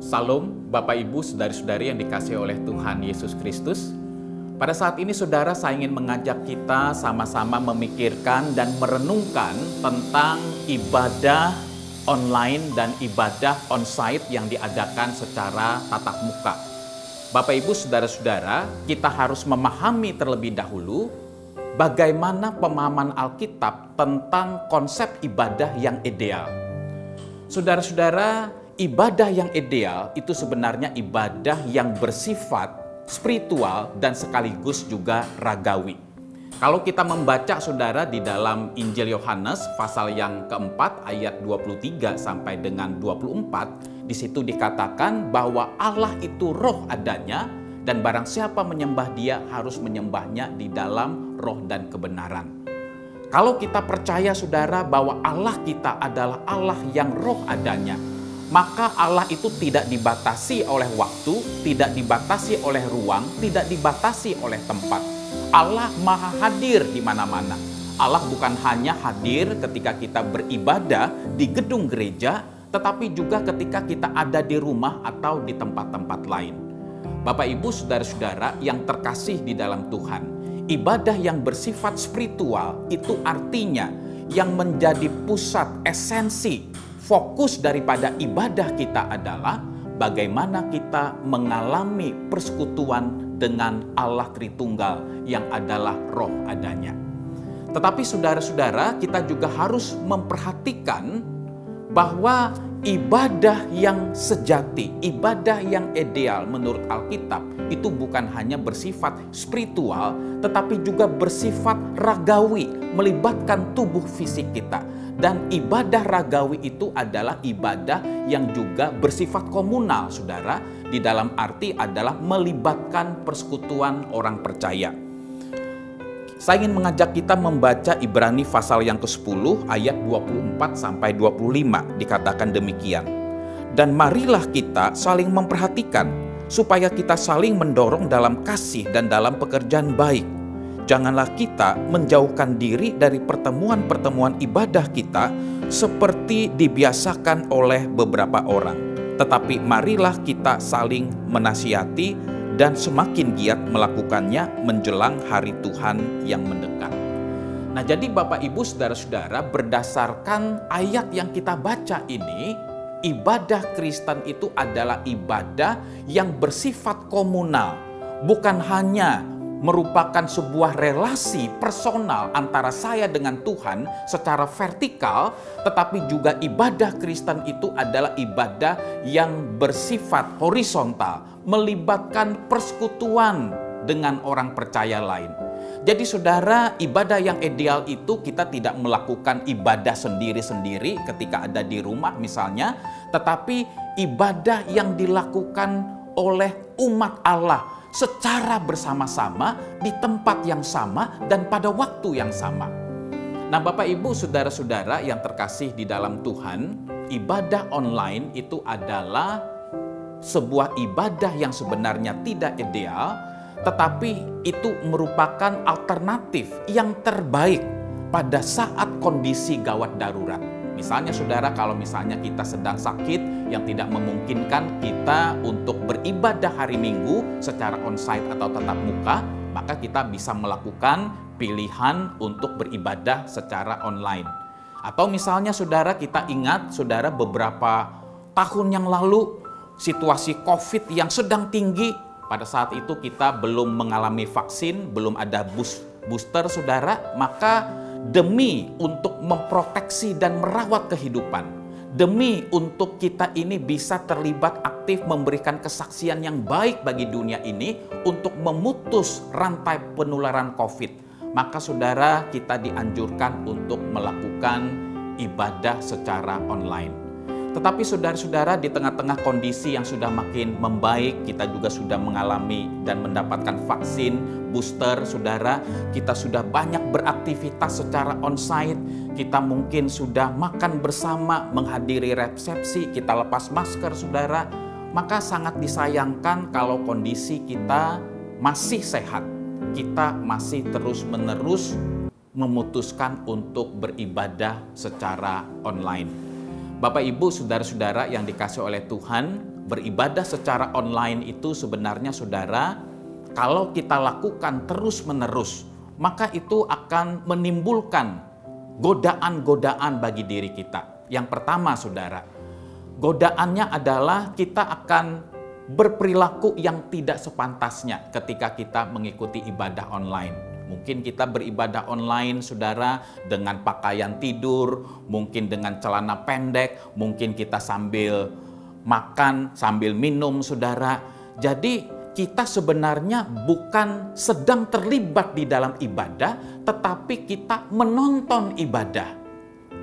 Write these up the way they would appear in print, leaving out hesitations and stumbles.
Salam Bapak Ibu, saudari-saudari yang dikasihi oleh Tuhan Yesus Kristus. Pada saat ini saudara, saya ingin mengajak kita sama-sama memikirkan dan merenungkan tentang ibadah online dan ibadah onsite yang diadakan secara tatap muka. Bapak Ibu, saudara-saudara, kita harus memahami terlebih dahulu bagaimana pemahaman Alkitab tentang konsep ibadah yang ideal. Saudara-saudara, ibadah yang ideal itu sebenarnya ibadah yang bersifat spiritual dan sekaligus juga ragawi. Kalau kita membaca saudara di dalam Injil Yohanes pasal yang keempat ayat 23 sampai dengan 24, di situ dikatakan bahwa Allah itu roh adanya dan barang siapa menyembah Dia harus menyembahnya di dalam roh dan kebenaran. Kalau kita percaya saudara bahwa Allah kita adalah Allah yang roh adanya, maka Allah itu tidak dibatasi oleh waktu, tidak dibatasi oleh ruang, tidak dibatasi oleh tempat. Allah maha hadir di mana-mana. Allah bukan hanya hadir ketika kita beribadah di gedung gereja, tetapi juga ketika kita ada di rumah atau di tempat-tempat lain. Bapak Ibu, saudara-saudara yang terkasih di dalam Tuhan, ibadah yang bersifat spiritual itu artinya yang menjadi pusat esensi fokus daripada ibadah kita adalah bagaimana kita mengalami persekutuan dengan Allah Tritunggal yang adalah roh adanya. Tetapi saudara-saudara, kita juga harus memperhatikan bahwa ibadah yang sejati, ibadah yang ideal menurut Alkitab itu bukan hanya bersifat spiritual, tetapi juga bersifat ragawi, melibatkan tubuh fisik kita. Dan ibadah ragawi itu adalah ibadah yang juga bersifat komunal, saudara. Di dalam arti adalah melibatkan persekutuan orang percaya. Saya ingin mengajak kita membaca Ibrani pasal yang ke-10 ayat 24 sampai 25. Dikatakan demikian. Dan marilah kita saling memperhatikan supaya kita saling mendorong dalam kasih dan dalam pekerjaan baik. Janganlah kita menjauhkan diri dari pertemuan-pertemuan ibadah kita seperti dibiasakan oleh beberapa orang. Tetapi marilah kita saling menasihati dan semakin giat melakukannya menjelang hari Tuhan yang mendekat. Nah, jadi Bapak Ibu saudara-saudara, berdasarkan ayat yang kita baca ini, ibadah Kristen itu adalah ibadah yang bersifat komunal, bukan hanya merupakan sebuah relasi personal antara saya dengan Tuhan secara vertikal, tetapi juga ibadah Kristen itu adalah ibadah yang bersifat horizontal, melibatkan persekutuan dengan orang percaya lain. Jadi saudara, ibadah yang ideal itu kita tidak melakukan ibadah sendiri-sendiri ketika ada di rumah misalnya, tetapi ibadah yang dilakukan oleh umat Allah secara bersama-sama, di tempat yang sama, dan pada waktu yang sama. Nah Bapak Ibu saudara-saudara yang terkasih di dalam Tuhan, ibadah online itu adalah sebuah ibadah yang sebenarnya tidak ideal, tetapi itu merupakan alternatif yang terbaik pada saat kondisi gawat darurat. Misalnya saudara, kalau misalnya kita sedang sakit yang tidak memungkinkan kita untuk beribadah hari Minggu secara onsite atau tatap muka, maka kita bisa melakukan pilihan untuk beribadah secara online. Atau misalnya saudara, kita ingat saudara beberapa tahun yang lalu situasi COVID yang sedang tinggi, pada saat itu kita belum mengalami vaksin, belum ada booster saudara, maka demi untuk memproteksi dan merawat kehidupan, demi untuk kita ini bisa terlibat aktif memberikan kesaksian yang baik bagi dunia ini untuk memutus rantai penularan COVID, maka saudara kita dianjurkan untuk melakukan ibadah secara online. Tetapi saudara-saudara, di tengah-tengah kondisi yang sudah makin membaik, kita juga sudah mengalami dan mendapatkan vaksin booster, saudara. Kita sudah banyak beraktivitas secara onsite, kita mungkin sudah makan bersama, menghadiri resepsi, kita lepas masker, saudara. Maka sangat disayangkan kalau kondisi kita masih sehat, kita masih terus-menerus memutuskan untuk beribadah secara online. Bapak Ibu, saudara-saudara yang dikasihi oleh Tuhan, Beribadah secara online itu sebenarnya saudara, kalau kita lakukan terus-menerus, maka itu akan menimbulkan godaan-godaan bagi diri kita. Yang pertama saudara, godaannya adalah kita akan berperilaku yang tidak sepantasnya ketika kita mengikuti ibadah online. Mungkin kita beribadah online, saudara, dengan pakaian tidur, mungkin dengan celana pendek, mungkin kita sambil makan, sambil minum, saudara. Jadi kita sebenarnya bukan sedang terlibat di dalam ibadah, tetapi kita menonton ibadah.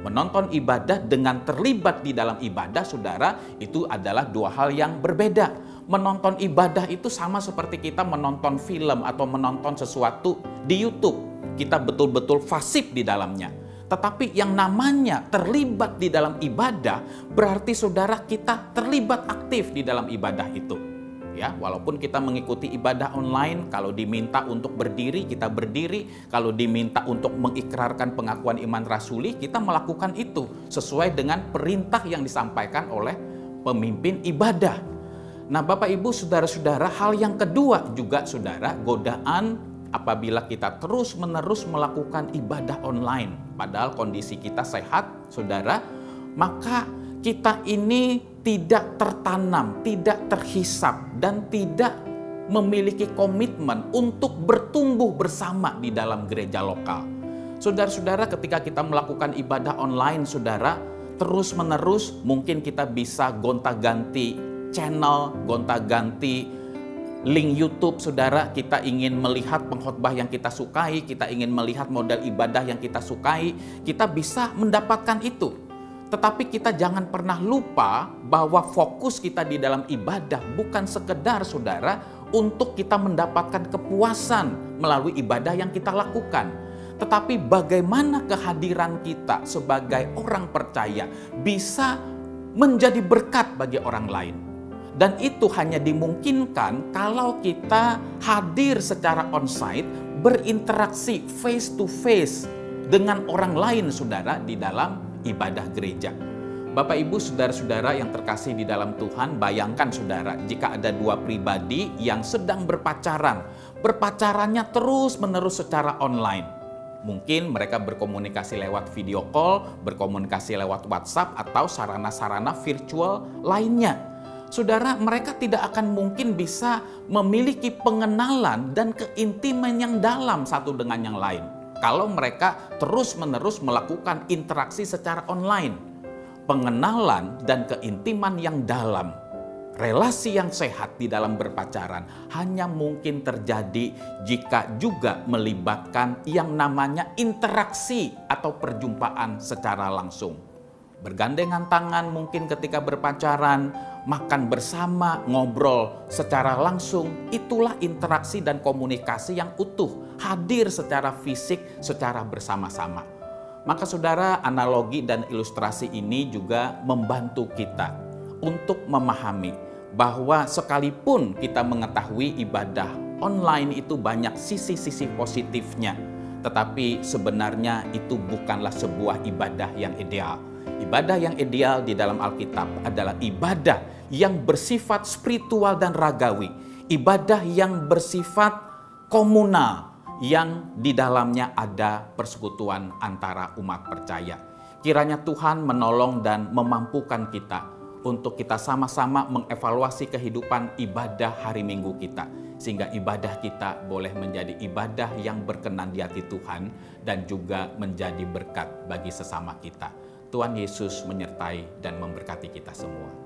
Menonton ibadah dengan terlibat di dalam ibadah, saudara, itu adalah dua hal yang berbeda. Menonton ibadah itu sama seperti kita menonton film atau menonton sesuatu di YouTube. Kita betul-betul fasih di dalamnya. Tetapi yang namanya terlibat di dalam ibadah, berarti saudara kita terlibat aktif di dalam ibadah itu. Ya, walaupun kita mengikuti ibadah online, kalau diminta untuk berdiri, kita berdiri. Kalau diminta untuk mengikrarkan pengakuan iman rasuli, kita melakukan itu sesuai dengan perintah yang disampaikan oleh pemimpin ibadah. Nah, Bapak Ibu, saudara-saudara, hal yang kedua juga saudara, godaan apabila kita terus-menerus melakukan ibadah online, padahal kondisi kita sehat, saudara, maka kita ini tidak tertanam, tidak terhisap, dan tidak memiliki komitmen untuk bertumbuh bersama di dalam gereja lokal. Saudara-saudara, ketika kita melakukan ibadah online, saudara, terus-menerus mungkin kita bisa gonta-ganti channel, gonta-ganti link YouTube, saudara. Kita ingin melihat pengkhotbah yang kita sukai, kita ingin melihat model ibadah yang kita sukai, kita bisa mendapatkan itu. Tetapi kita jangan pernah lupa bahwa fokus kita di dalam ibadah bukan sekedar, saudara, untuk kita mendapatkan kepuasan melalui ibadah yang kita lakukan. Tetapi bagaimana kehadiran kita sebagai orang percaya bisa menjadi berkat bagi orang lain. Dan itu hanya dimungkinkan kalau kita hadir secara onsite, berinteraksi face to face dengan orang lain, saudara, di dalam ibadah gereja. Bapak, Ibu, saudara-saudara yang terkasih di dalam Tuhan, bayangkan saudara, jika ada dua pribadi yang sedang berpacaran, berpacarannya terus-menerus secara online. Mungkin mereka berkomunikasi lewat video call, berkomunikasi lewat WhatsApp, atau sarana-sarana virtual lainnya. Saudara, mereka tidak akan mungkin bisa memiliki pengenalan dan keintiman yang dalam satu dengan yang lain kalau mereka terus-menerus melakukan interaksi secara online. Pengenalan dan keintiman yang dalam, relasi yang sehat di dalam berpacaran hanya mungkin terjadi jika juga melibatkan yang namanya interaksi atau perjumpaan secara langsung. Bergandengan tangan mungkin ketika berpacaran, makan bersama, ngobrol secara langsung, itulah interaksi dan komunikasi yang utuh, hadir secara fisik, secara bersama-sama. Maka saudara, analogi dan ilustrasi ini juga membantu kita untuk memahami bahwa sekalipun kita mengetahui ibadah online itu banyak sisi-sisi positifnya, tetapi sebenarnya itu bukanlah sebuah ibadah yang ideal. Ibadah yang ideal di dalam Alkitab adalah ibadah yang bersifat spiritual dan ragawi. Ibadah yang bersifat komunal, yang di dalamnya ada persekutuan antara umat percaya. Kiranya Tuhan menolong dan memampukan kita untuk kita sama-sama mengevaluasi kehidupan ibadah hari Minggu kita, sehingga ibadah kita boleh menjadi ibadah yang berkenan di hati Tuhan dan juga menjadi berkat bagi sesama kita. Tuhan Yesus menyertai dan memberkati kita semua.